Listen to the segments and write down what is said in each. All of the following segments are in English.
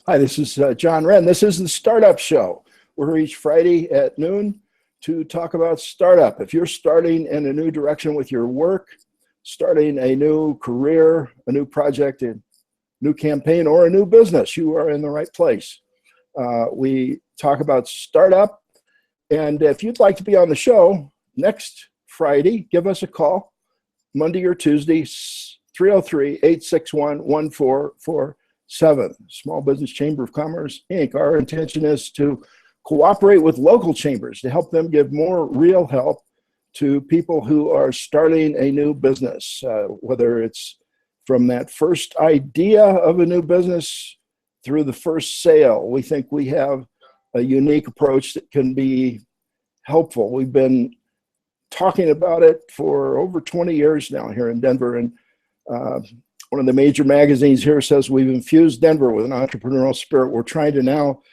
Hi, this is John Wren. This is the Startup Show. We're here each Friday at noon to talk about startup. If you're starting in a new direction with your work, starting a new career, a new project, a new campaign, or a new business, you are in the right place. We talk about startup. And if you'd like to be on the show next Friday, give us a call, Monday or Tuesday, 303-861-1447. Small Business Chamber of Commerce, Inc. Our intention is to cooperate with local chambers to help them give more real help to people who are starting a new business, whether it's from that first idea of a new business through the first sale. We think we have a unique approach that can be helpful. We've been talking about it for over 20 years now here in Denver, and one of the major magazines here says we've infused Denver with an entrepreneurial spirit. We're trying to now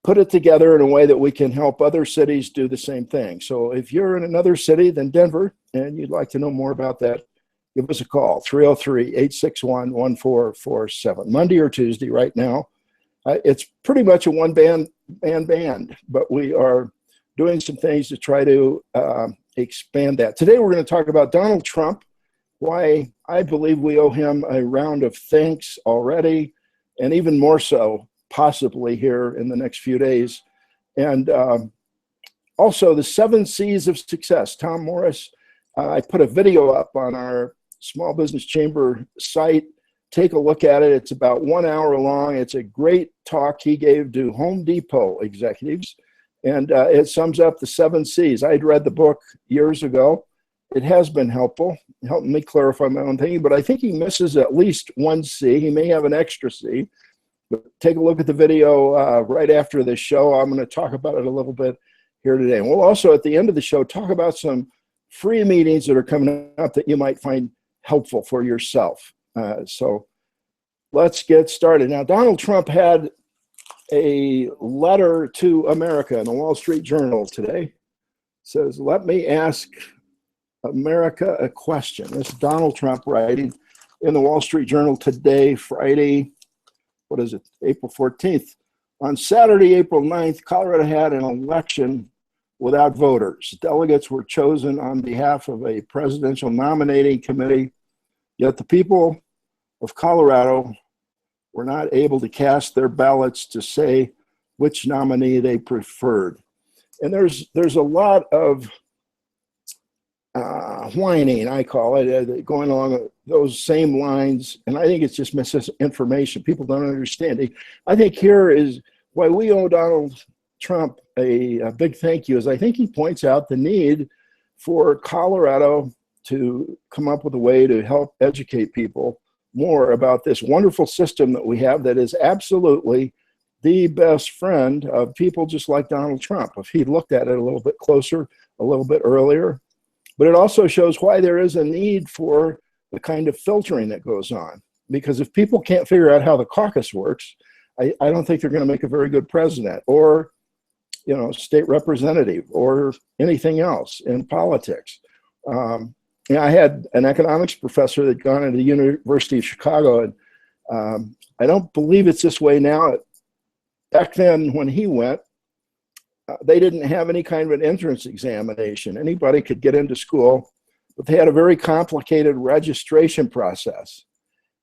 put it together in a way that we can help other cities do the same thing. So if you're in another city than Denver and you'd like to know more about that, give us a call, 303-861-1447. Monday or Tuesday right now. It's pretty much a one-band band, but we are doing some things to try to expand that. Today we're going to talk about Donald Trump, why I believe we owe him a round of thanks already, and even more so possibly here in the next few days. And also the 7 C's of success. Tom Morris, I put a video up on our Small Business Chamber site. Take a look at it. It's about 1 hour long. It's a great talk he gave to Home Depot executives. And it sums up the 7 C's. I'd read the book years ago. It has been helpful, helping me clarify my own thinking, but I think he misses at least 1 C. He may have an extra C. But take a look at the video right after this show. I'm going to talk about it a little bit here today. And we'll also, at the end of the show, talk about some free meetings that are coming up that you might find helpful for yourself. So let's get started. Now, Donald Trump had a letter to America in the Wall Street Journal today. It says, "Let me ask America a question." This is Donald Trump writing in the Wall Street Journal today, Friday, April 14th. On Saturday, April 9th, Colorado had an election without voters. Delegates were chosen on behalf of a presidential nominating committee, yet the people of Colorado were not able to cast their ballots to say which nominee they preferred. And there's a lot of whining, I call it, going along those same lines. And I think it's just misinformation. People don't understand. I think here is why we owe Donald Trump a big thank you, is I think he points out the need for Colorado to come up with a way to help educate people more about this wonderful system that we have that is absolutely the best friend of people just like Donald Trump. If he looked at it a little bit closer, a little bit earlier. But it also shows why there is a need for the kind of filtering that goes on. Because if people can't figure out how the caucus works, I don't think they're going to make a very good president or, state representative or anything else in politics. I had an economics professor that gone into the University of Chicago, and I don't believe it's this way now. Back then, when he went, they didn't have any kind of an entrance examination. Anybody could get into school, but they had a very complicated registration process.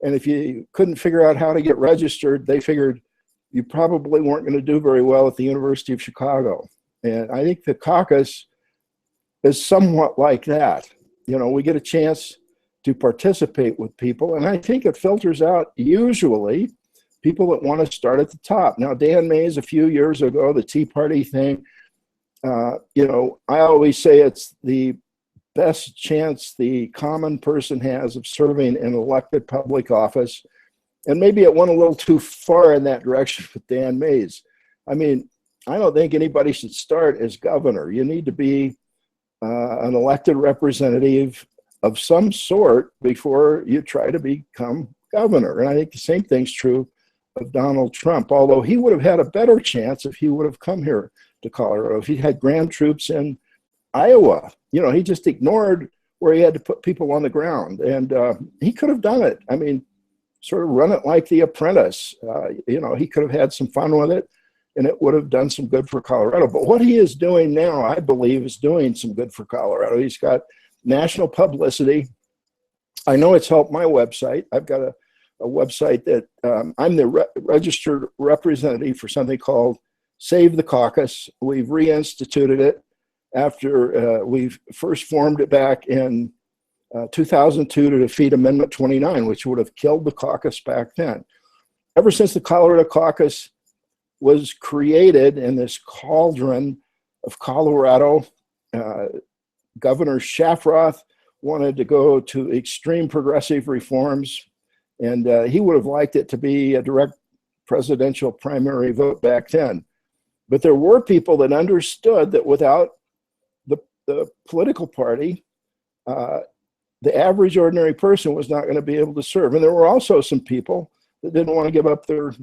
And if you couldn't figure out how to get registered, they figured you probably weren't going to do very well at the University of Chicago. And I think the caucus is somewhat like that. We get a chance to participate with people, and I think it filters out usually people that want to start at the top. Now, Dan Mays, a few years ago, the Tea Party thing, I always say it's the best chance the common person has of serving in elected public office. And maybe it went a little too far in that direction with Dan Mays. I mean, I don't think anybody should start as governor. You need to be an elected representative of some sort before you try to become governor. And I think the same thing's true of Donald Trump, although he would have had a better chance if he would have come here to Colorado, if he had ground troops in Iowa. He just ignored where he had to put people on the ground, and he could have done it. I mean, sort of run it like The Apprentice. You know, he could have had some fun with it, and it would have done some good for Colorado. But what he is doing now, I believe, is doing some good for Colorado. He's got national publicity. I know it's helped my website. I've got a website that I'm the registered representative for something called Save the Caucus. We've reinstituted it after we first formed it back in 2002 to defeat Amendment 29, which would have killed the caucus back then. Ever since the Colorado caucus was created in this cauldron of Colorado, Governor Shafroth wanted to go to extreme progressive reforms, and he would have liked it to be a direct presidential primary vote back then. But there were people that understood that without the political party, the average ordinary person was not going to be able to serve. And there were also some people that didn't want to give up their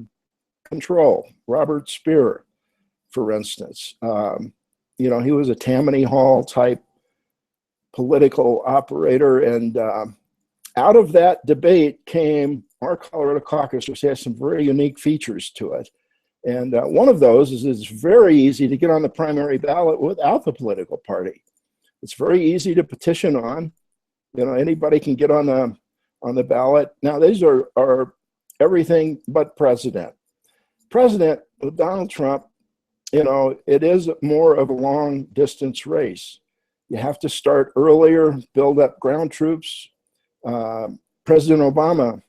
control. Robert Speer, for instance. You know, he was a Tammany Hall type political operator. And out of that debate came our Colorado caucus, which has some very unique features to it. And one of those is it's very easy to get on the primary ballot without the political party. It's very easy to petition on. You know, anybody can get on the ballot. Now, these are everything but president. President with Donald Trump, you know, it is more of a long distance race. You have to start earlier, build up ground troops. President Obama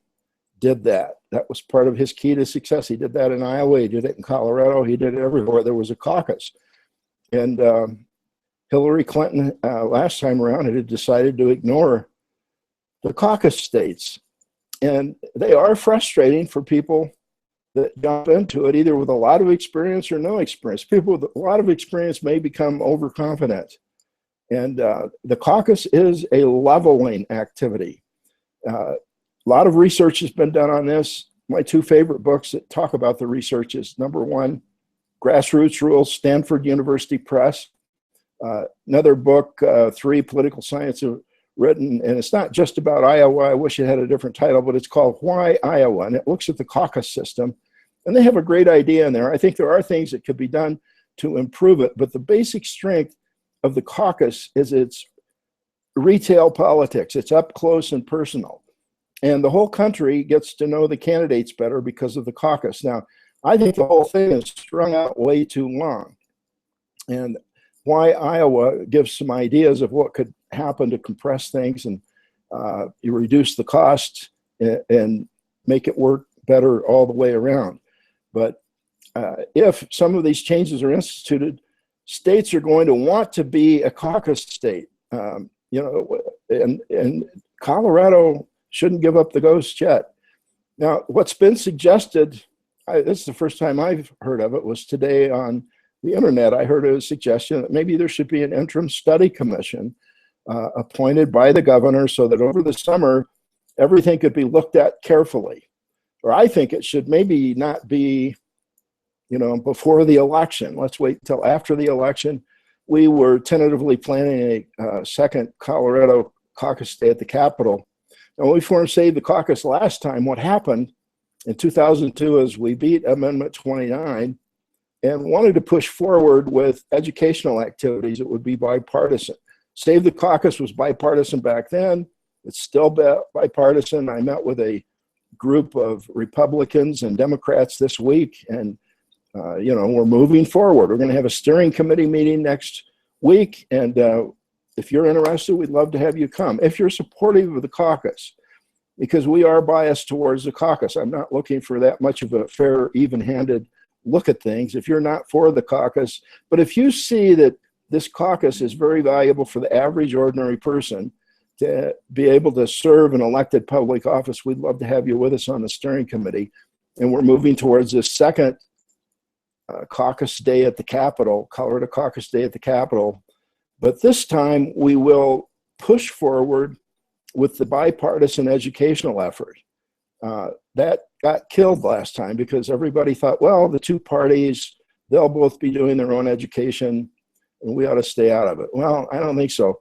did that. That was part of his key to success. He did that in Iowa. He did it in Colorado. He did it everywhere there was a caucus. And Hillary Clinton, last time around, had decided to ignore the caucus states. And they are frustrating for people that jump into it, either with a lot of experience or no experience. People with a lot of experience may become overconfident. And the caucus is a leveling activity. A lot of research has been done on this. My two favorite books that talk about the research is number one, Grassroots Rules, Stanford University Press. Another book, three political science have written, and it's not just about Iowa. I wish it had a different title, but it's called Why Iowa? And it looks at the caucus system. And they have a great idea in there. I think there are things that could be done to improve it, but the basic strength of the caucus is its retail politics. It's up close and personal. And the whole country gets to know the candidates better because of the caucus. Now, I think the whole thing is strung out way too long. And Why Iowa gives some ideas of what could happen to compress things and you reduce the cost and make it work better all the way around. But if some of these changes are instituted, states are going to want to be a caucus state. You know, and Colorado shouldn't give up the ghost yet. Now, what's been suggested, this is the first time I've heard of it, was today on the internet. I heard a suggestion that maybe there should be an interim study commission appointed by the governor so that over the summer, everything could be looked at carefully. Or I think it should maybe not be, you know, before the election. Let's wait until after the election. We were tentatively planning a second Colorado caucus day at the Capitol. And when we formed Save the Caucus last time, what happened in 2002 is we beat Amendment 29 and wanted to push forward with educational activities that would be bipartisan. Save the Caucus was bipartisan back then. It's still bipartisan. I met with a group of Republicans and Democrats this week, and you know, we're moving forward. We're going to have a steering committee meeting next week, and if you're interested, we'd love to have you come. If you're supportive of the caucus, because we are biased towards the caucus. I'm not looking for that much of a fair, even-handed look at things. If you're not for the caucus, but if you see that this caucus is very valuable for the average ordinary person to be able to serve an elected public office, we'd love to have you with us on the steering committee. And we're moving towards this second caucus day at the Capitol, Colorado Caucus Day at the Capitol. But this time we will push forward with the bipartisan educational effort. That got killed last time because everybody thought, well, the two parties, they'll both be doing their own education and we ought to stay out of it. Well, I don't think so.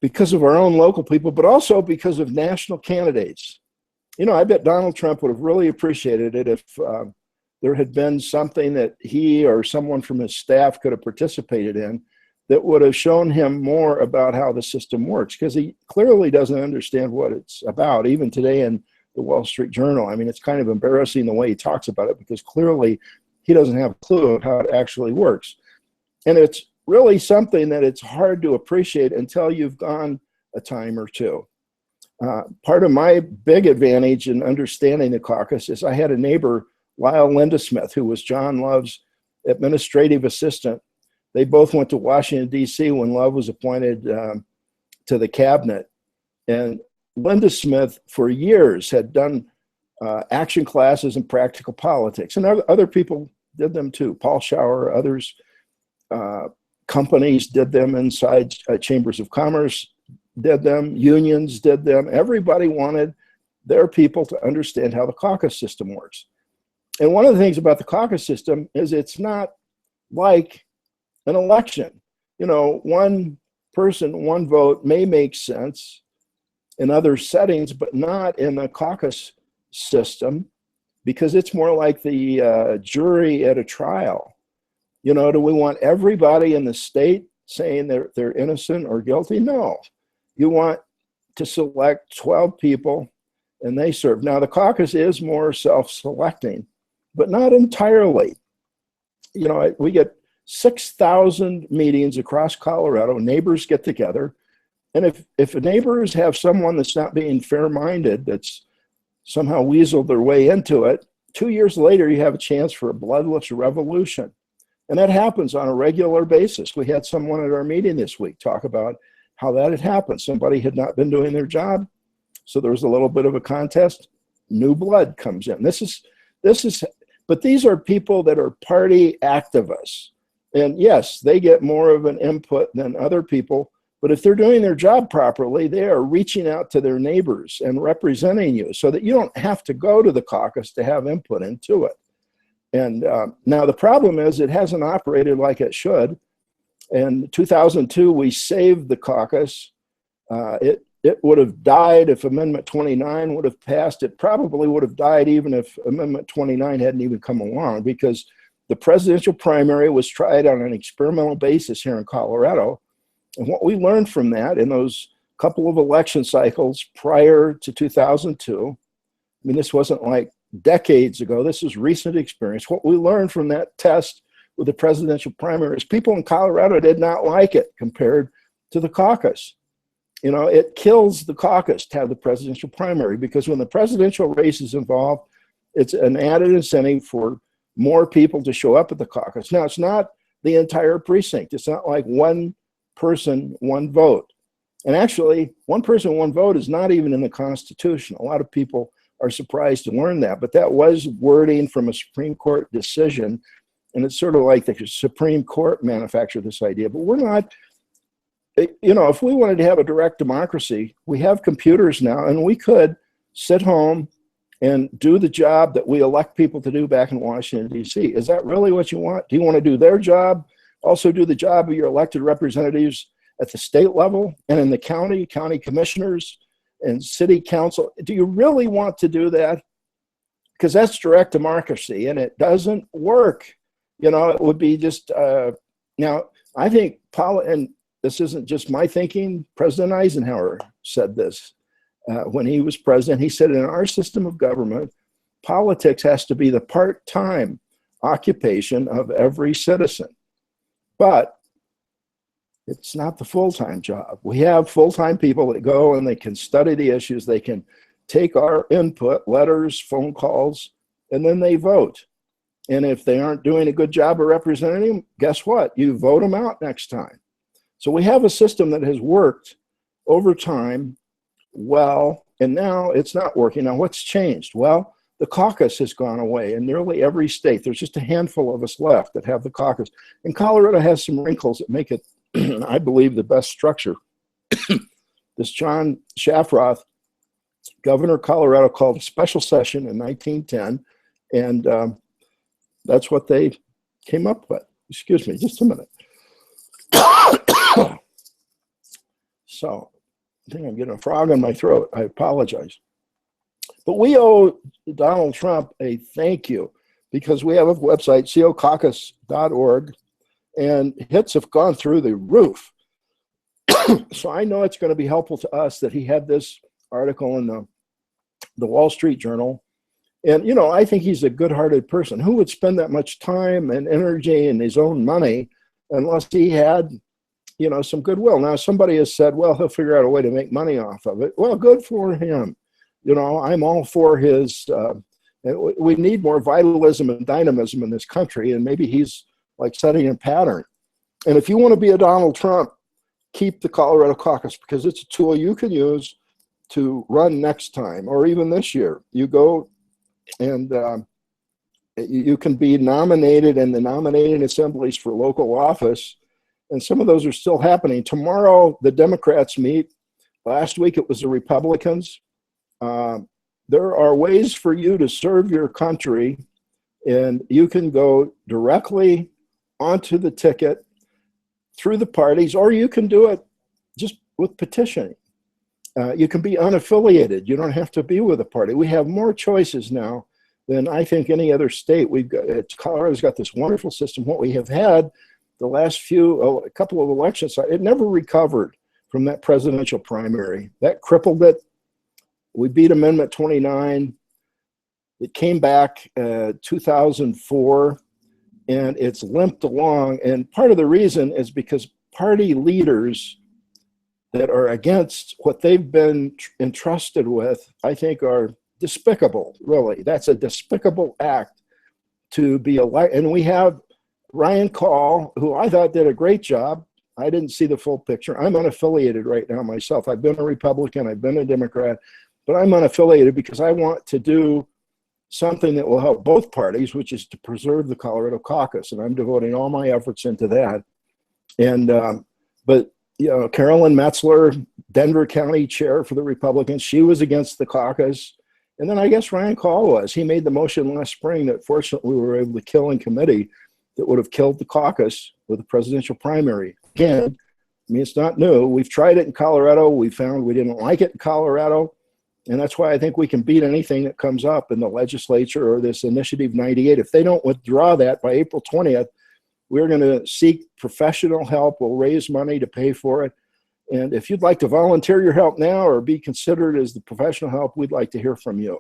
Because of our own local people, but also because of national candidates. You know, I bet Donald Trump would have really appreciated it if there had been something that he or someone from his staff could have participated in that would have shown him more about how the system works, because he clearly doesn't understand what it's about, even today in the Wall Street Journal. I mean, it's kind of embarrassing the way he talks about it, because clearly he doesn't have a clue of how it actually works. And it's really something that it's hard to appreciate until you've gone a time or two. Part of my big advantage in understanding the caucus is I had a neighbor, Lyle Lindesmith, who was John Love's administrative assistant. They both went to Washington, D.C. when Love was appointed to the cabinet. And Lindesmith, for years, had done action classes in practical politics. And other people did them too. Paul Schauer, others, companies did them inside chambers of commerce, did them, unions did them. Everybody wanted their people to understand how the caucus system works. And one of the things about the caucus system is it's not like an election. You know, one person, one vote may make sense in other settings, but not in a caucus system, because it's more like the jury at a trial. You know, do we want everybody in the state saying they're innocent or guilty? No. You want to select 12 people and they serve. Now, the caucus is more self-selecting, but not entirely. You know, we get 6,000 meetings across Colorado. Neighbors get together. And if neighbors have someone that's not being fair-minded, that's somehow weaseled their way into it, 2 years later, you have a chance for a bloodless revolution. And that happens on a regular basis. We had someone at our meeting this week talk about how that had happened. Somebody had not been doing their job, so there was a little bit of a contest. New blood comes in. But these are people that are party activists. And yes, they get more of an input than other people, but if they're doing their job properly, they are reaching out to their neighbors and representing you so that you don't have to go to the caucus to have input into it. And now the problem is it hasn't operated like it should. In 2002, we saved the caucus. It would have died if Amendment 29 would have passed. It probably would have died even if Amendment 29 hadn't even come along, because the presidential primary was tried on an experimental basis here in Colorado. And what we learned from that in those couple of election cycles prior to 2002, I mean, this wasn't like decades ago, this is recent experience. What we learned from that test with the presidential primaries, people in Colorado did not like it compared to the caucus. You know, it kills the caucus to have the presidential primary, because when the presidential race is involved, it's an added incentive for more people to show up at the caucus. Now, it's not the entire precinct. It's not like one person, one vote. And actually, one person, one vote is not even in the Constitution. A lot of people are surprised to learn that, but that was wording from a Supreme Court decision. And it's sort of like the Supreme Court manufactured this idea, but we're not, you know, if we wanted to have a direct democracy, we have computers now, and we could sit home and do the job that we elect people to do back in Washington, D.C. Is that really what you want? Do you want to do their job, also do the job of your elected representatives at the state level and in the county commissioners and city council? Do you really want to do that? Because that's direct democracy, and it doesn't work. You know, it would be just, now, I think, and this isn't just my thinking, President Eisenhower said this when he was president. He said, in our system of government, politics has to be the part-time occupation of every citizen. But it's not the full-time job. We have full-time people that go and they can study the issues, they can take our input, letters, phone calls, and then they vote. And if they aren't doing a good job of representing them, guess what? You vote them out next time. So we have a system that has worked over time well, and now it's not working. Now, what's changed? Well, the caucus has gone away in nearly every state. There's just a handful of us left that have the caucus. And Colorado has some wrinkles that make it, I believe, the best structure. This John Shafroth, governor of Colorado, called a special session in 1910, and that's what they came up with. Excuse me, just a minute. So, I think I'm getting a frog in my throat. I apologize. But we owe Donald Trump a thank you because we have a website, sealcaucus.org, and hits have gone through the roof. So I know it's going to be helpful to us that he had this article in the Wall Street Journal. And, you know, I think he's a good-hearted person. Who would spend that much time and energy and his own money unless he had, you know, some goodwill? Now, somebody has said, well, he'll figure out a way to make money off of it. Well, good for him. You know, I'm all for his, we need more vitalism and dynamism in this country, and maybe he's like setting a pattern. And if you want to be a Donald Trump, keep the Colorado caucus because it's a tool you can use to run next time or even this year. You go and you can be nominated in the nominating assemblies for local office, and some of those are still happening. Tomorrow, the Democrats meet. Last week, it was the Republicans. There are ways for you to serve your country, and you can go directly onto the ticket through the parties, or you can do it just with petitioning. You can be unaffiliated. You don't have to be with a party. We have more choices now than I think any other state. We've got, Colorado's got this wonderful system. What we have had the last a couple of elections, it never recovered from that presidential primary. That crippled it. We beat Amendment 29. It came back 2004, and it's limped along. And part of the reason is because party leaders that are against what they've been entrusted with, I think, are despicable, really. That's a despicable act to be elected. And we have Ryan Call, who I thought did a great job. I didn't see the full picture. I'm unaffiliated right now myself. I've been a Republican, I've been a Democrat, but I'm unaffiliated because I want to do something that will help both parties, which is to preserve the Colorado caucus, and I'm devoting all my efforts into that. And but you know, Carolyn Metzler, Denver County Chair for the Republicans, she was against the caucus, and then I guess Ryan Call was. He made the motion last spring that fortunately we were able to kill in committee that would have killed the caucus with the presidential primary. Again, I mean, it's not new. We've tried it in Colorado. We found we didn't like it in Colorado. And that's why I think we can beat anything that comes up in the legislature or this Initiative 98. If they don't withdraw that by April 20th, we're going to seek professional help. We'll raise money to pay for it. And if you'd like to volunteer your help now or be considered as the professional help, we'd like to hear from you.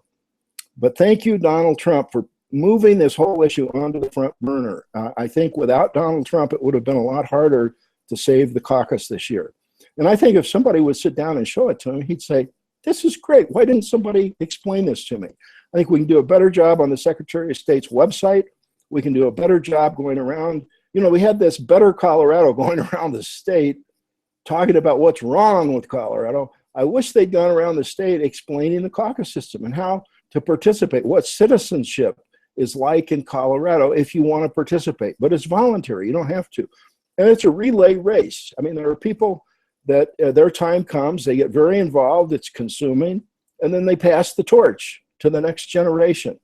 But thank you, Donald Trump, for moving this whole issue onto the front burner. I think without Donald Trump, it would have been a lot harder to save the caucus this year. And I think if somebody would sit down and show it to him, he'd say, this is great. Why didn't somebody explain this to me? I think we can do a better job on the Secretary of State's website. We can do a better job going around. You know, we had this Better Colorado going around the state talking about what's wrong with Colorado. I wish they'd gone around the state explaining the caucus system and how to participate, what citizenship is like in Colorado if you want to participate. But it's voluntary. You don't have to. And it's a relay race. I mean, there are people that their time comes, they get very involved, it's consuming, and then they pass the torch to the next generation.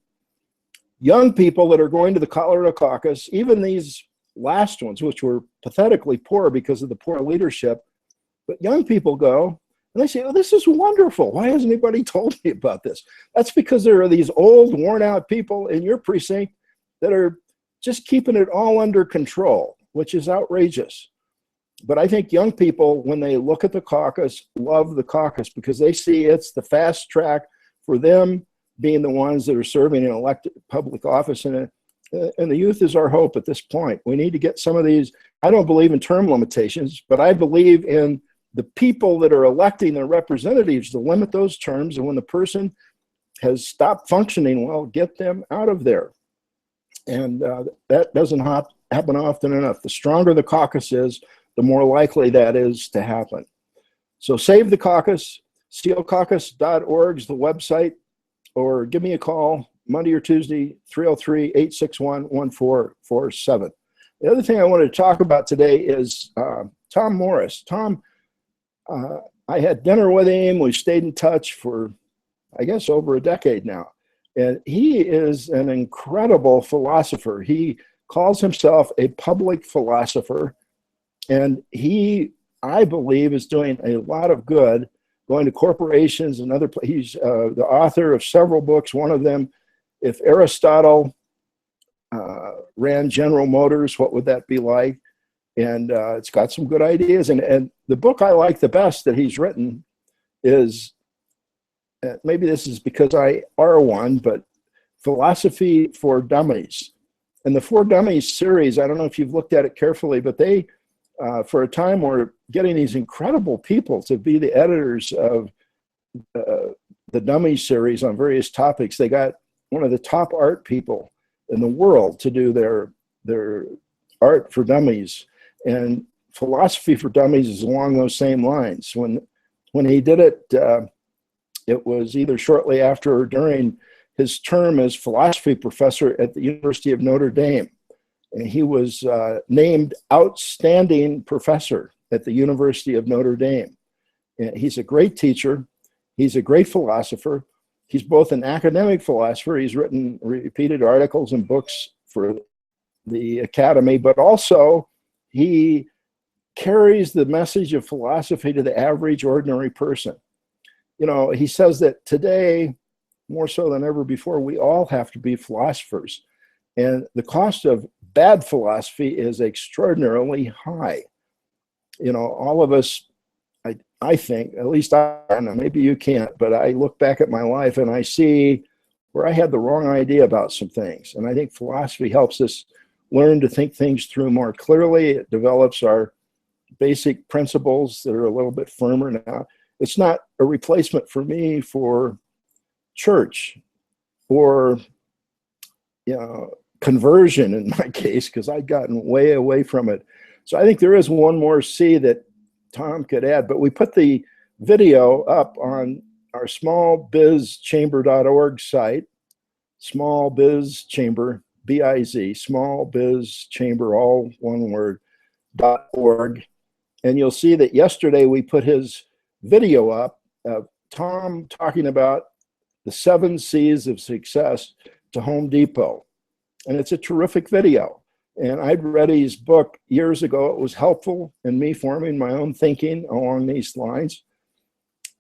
Young people that are going to the Colorado caucus, even these last ones, which were pathetically poor because of the poor leadership, but young people go, and they say, oh, this is wonderful. Why hasn't anybody told me about this? That's because there are these old, worn-out people in your precinct that are just keeping it all under control, which is outrageous. But I think young people, when they look at the caucus, love the caucus because they see it's the fast track for them being the ones that are serving in elected public office. And the youth is our hope at this point. We need to get some of these. I don't believe in term limitations, but I believe in the people that are electing their representatives to limit those terms. And when the person has stopped functioning well, get them out of there. And that doesn't happen often enough. The stronger the caucus is, the more likely that is to happen. So save the caucus. Sealcaucus.org is the website, or give me a call Monday or Tuesday, 303-861-1447. The other thing I wanted to talk about today is Tom Morris. Tom, I had dinner with him. We stayed in touch for, I guess, over a decade now. And he is an incredible philosopher. He calls himself a public philosopher. And he, I believe, is doing a lot of good. going to corporations and other. He's the author of several books. One of them, if Aristotle ran General Motors, what would that be like? And it's got some good ideas. And the book I like the best that he's written is, maybe this is because I are one, but Philosophy for Dummies. And the For Dummies series, I don't know if you've looked at it carefully, but they, for a time, were getting these incredible people to be the editors of the Dummies series on various topics. They got one of the top art people in the world to do their art for dummies. And Philosophy for Dummies is along those same lines. When he did it, it was either shortly after or during his term as philosophy professor at the University of Notre Dame. And he was named outstanding professor at the University of Notre Dame. And he's a great teacher. He's a great philosopher. He's both an academic philosopher. He's written repeated articles and books for the academy, but also he carries the message of philosophy to the average ordinary person. You know, he says that today, more so than ever before, we all have to be philosophers. And the cost of bad philosophy is extraordinarily high. You know, all of us, I think, at least I don't know, maybe you can't, but I look back at my life and I see where I had the wrong idea about some things. And I think philosophy helps us learn to think things through more clearly. It develops our basic principles that are a little bit firmer now. It's not a replacement for me for church or, you know, conversion in my case, because I'd gotten way away from it. So I think there is one more C that Tom could add, but we put the video up on our smallbizchamber.org site, smallbizchamber, B-I-Z, smallbizchamber, all one word, .org. And you'll see that yesterday we put his video up of Tom talking about the 7 C's of success to Home Depot. And it's a terrific video. And I'd read his book years ago. It was helpful in me forming my own thinking along these lines.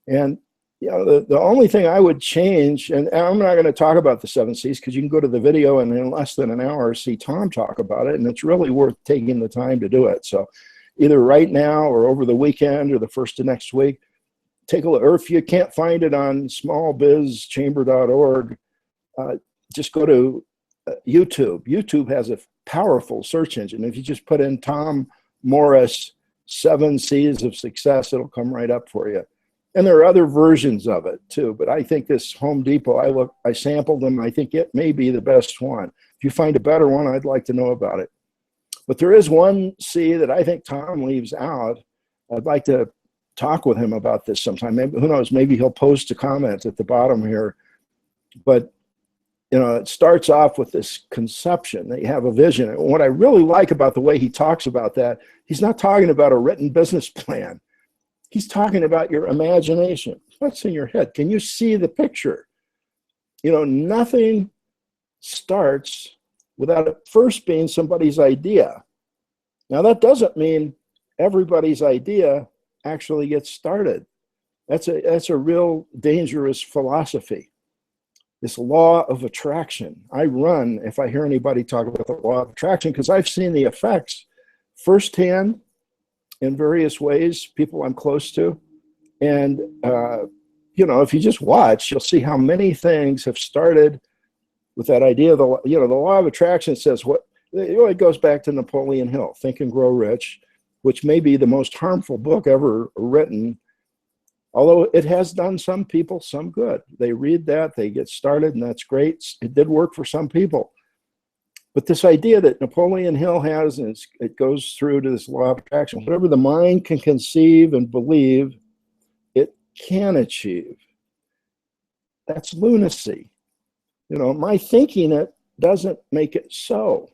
And you know, the only thing I would change, and I'm not going to talk about the 7 C's because you can go to the video and in less than an hour see Tom talk about it, and it's really worth taking the time to do it. So either right now or over the weekend or the first of next week, take a look. Or if you can't find it on smallbizchamber.org, just go to YouTube. YouTube has a powerful search engine. If you just put in Tom Morris 7 C's of success, it'll come right up for you. And there are other versions of it too, but I think this Home Depot, I sampled them. I think it may be the best one. If you find a better one, I'd like to know about it. But there is one C that I think Tom leaves out. I'd like to talk with him about this sometime. Maybe, who knows, maybe he'll post a comment at the bottom here. But you know, it starts off with this conception that you have a vision. And what I really like about the way he talks about that, he's not talking about a written business plan. He's talking about your imagination. What's in your head? Can you see the picture? You know, nothing starts without it first being somebody's idea. Now, that doesn't mean everybody's idea actually gets started. That's a real dangerous philosophy. This law of attraction. I run if I hear anybody talk about the law of attraction because I've seen the effects firsthand in various ways, people I'm close to. And, you know, if you just watch, you'll see how many things have started with that idea. The law of attraction says it goes back to Napoleon Hill, Think and Grow Rich, which may be the most harmful book ever written. Although it has done some people some good. They read that, they get started, and that's great. It did work for some people. But this idea that Napoleon Hill has, and it goes through to this law of attraction, whatever the mind can conceive and believe, it can achieve. That's lunacy. You know, my thinking it doesn't make it so.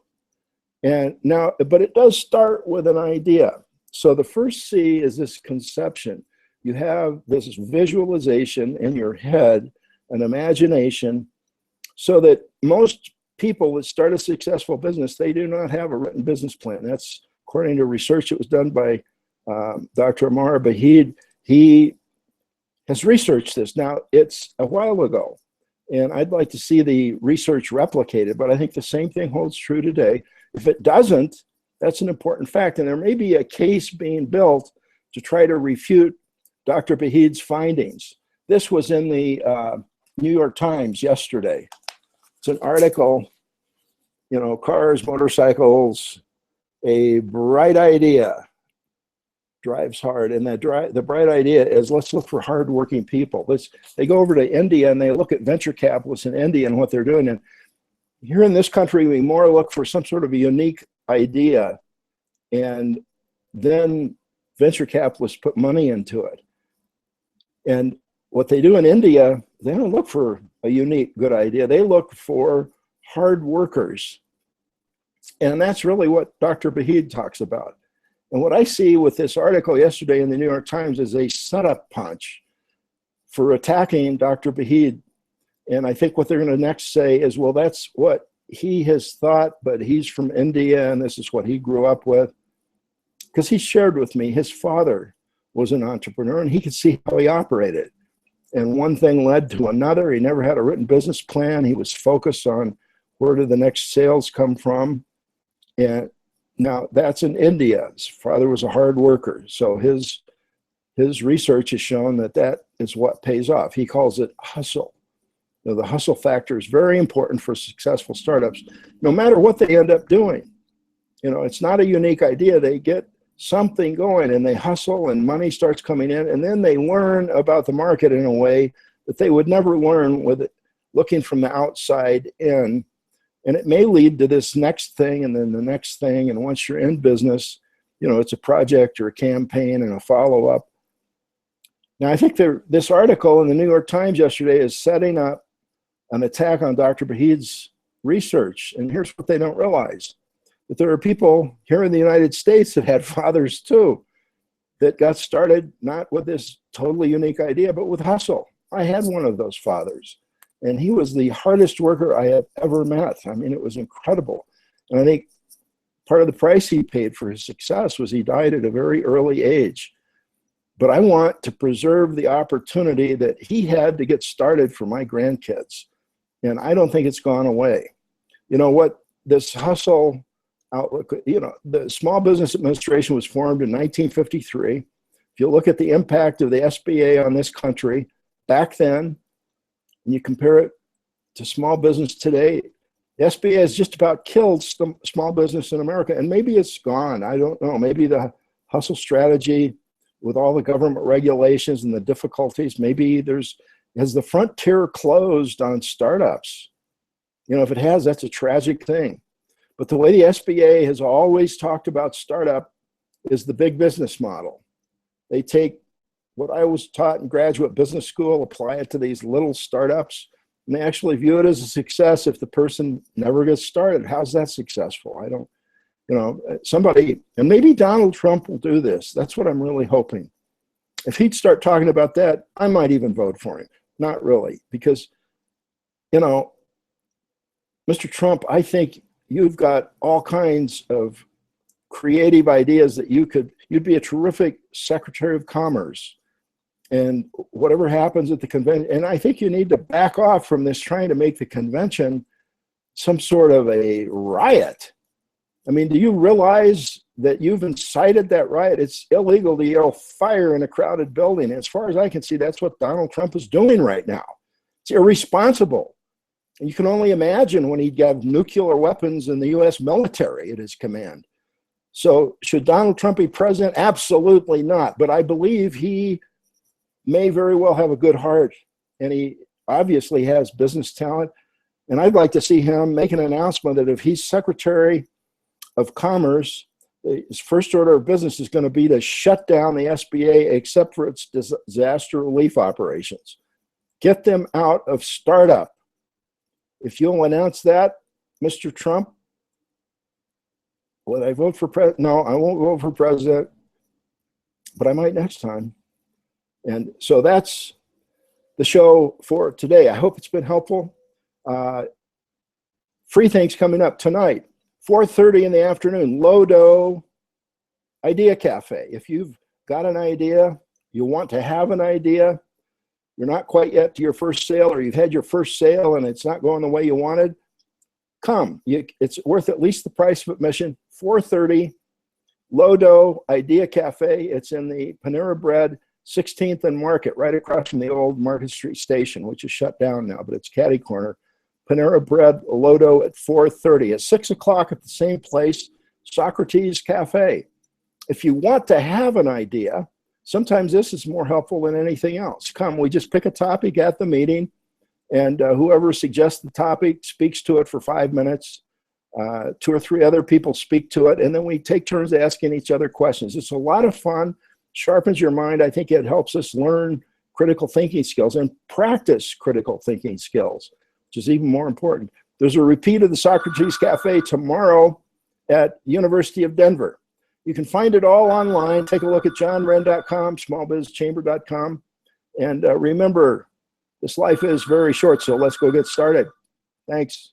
And now, but it does start with an idea. So the first C is this conception. You have this visualization in your head, an imagination, so that most people that start a successful business, they do not have a written business plan. That's according to research that was done by Dr. Amar Bahid. He has researched this. Now, it's a while ago, and I'd like to see the research replicated, but I think the same thing holds true today. If it doesn't, that's an important fact, and there may be a case being built to try to refute Dr. Vahid's findings. This was in the New York Times yesterday. It's an article, you know, cars, motorcycles, a bright idea drives hard. And the bright idea is, let's look for hardworking people. They go over to India and they look at venture capitalists in India and what they're doing. And here in this country, we more look for some sort of a unique idea, and then venture capitalists put money into it. And what they do in India, they don't look for a unique, good idea. They look for hard workers. And that's really what Dr. Vahid talks about. And what I see with this article yesterday in the New York Times is a setup punch for attacking Dr. Vahid. And I think what they're going to next say is, well, that's what he has thought, but he's from India and this is what he grew up with. Because he shared with me, his father was an entrepreneur and he could see how he operated. And one thing led to another. He never had a written business plan. He was focused on where do the next sales come from. And now that's in India. His father was a hard worker. So his research has shown that that is what pays off. He calls it hustle. You know, the hustle factor is very important for successful startups, no matter what they end up doing. You know, it's not a unique idea. They get something going and they hustle and money starts coming in, and then they learn about the market in a way that they would never learn with it, looking from the outside in. And it may lead to this next thing and then the next thing. And once you're in business, you know, it's a project or a campaign and a follow-up. Now, I think this article in the New York Times yesterday is setting up an attack on Dr. Vahid's research. And here's what they don't realize: that there are people here in the United States that had fathers too, that got started not with this totally unique idea, but with hustle. I had one of those fathers, and he was the hardest worker I have ever met. I mean, it was incredible. And I think part of the price he paid for his success was he died at a very early age. But I want to preserve the opportunity that he had to get started for my grandkids. And I don't think it's gone away. You know what, this hustle outlook, you know, the Small Business Administration was formed in 1953. If you look at the impact of the SBA on this country back then, and you compare it to small business today, the SBA has just about killed small business in America. And maybe it's gone. I don't know. Maybe the hustle strategy with all the government regulations and the difficulties, maybe has the frontier closed on startups? You know, if it has, that's a tragic thing. But the way the SBA has always talked about startup is the big business model. They take what I was taught in graduate business school, apply it to these little startups, and they actually view it as a success if the person never gets started. How's that successful? I don't, you know, somebody, and maybe Donald Trump will do this. That's what I'm really hoping. If he'd start talking about that, I might even vote for him. Not really, because, you know, Mr. Trump, I think you've got all kinds of creative ideas that you'd be a terrific Secretary of Commerce. And whatever happens at the convention, and I think you need to back off from this trying to make the convention some sort of a riot. I mean, do you realize that you've incited that riot? It's illegal to yell fire in a crowded building. As far as I can see, that's what Donald Trump is doing right now. It's irresponsible. And you can only imagine when he'd have nuclear weapons in the U.S. military at his command. So should Donald Trump be president? Absolutely not. But I believe he may very well have a good heart, and he obviously has business talent. And I'd like to see him make an announcement that if he's Secretary of Commerce, his first order of business is going to be to shut down the SBA except for its disaster relief operations. Get them out of startup. If you'll announce that, Mr. Trump, will I vote for president? No, I won't vote for president, but I might next time. And so that's the show for today. I hope it's been helpful. Free things coming up tonight, 4:30 in the afternoon, Lodo Idea Cafe. If you've got an idea, you want to have an idea, you're not quite yet to your first sale, or you've had your first sale and it's not going the way you wanted, come. It's worth at least the price of admission. 4:30, Lodo Idea Cafe. It's in the Panera Bread 16th and Market, right across from the old Market Street station, which is shut down now, but it's catty corner. Panera Bread, Lodo at 4:30. At 6 o'clock at the same place, Socrates Cafe. If you want to have an idea, sometimes this is more helpful than anything else. Come, we just pick a topic at the meeting, and whoever suggests the topic speaks to it for 5 minutes. 2 or 3 other people speak to it, and then we take turns asking each other questions. It's a lot of fun, sharpens your mind. I think it helps us learn critical thinking skills and practice critical thinking skills, which is even more important. There's a repeat of the Socrates Cafe tomorrow at University of Denver. You can find it all online. Take a look at johnwren.com, smallbizchamber.com. And remember, this life is very short, so let's go get started. Thanks.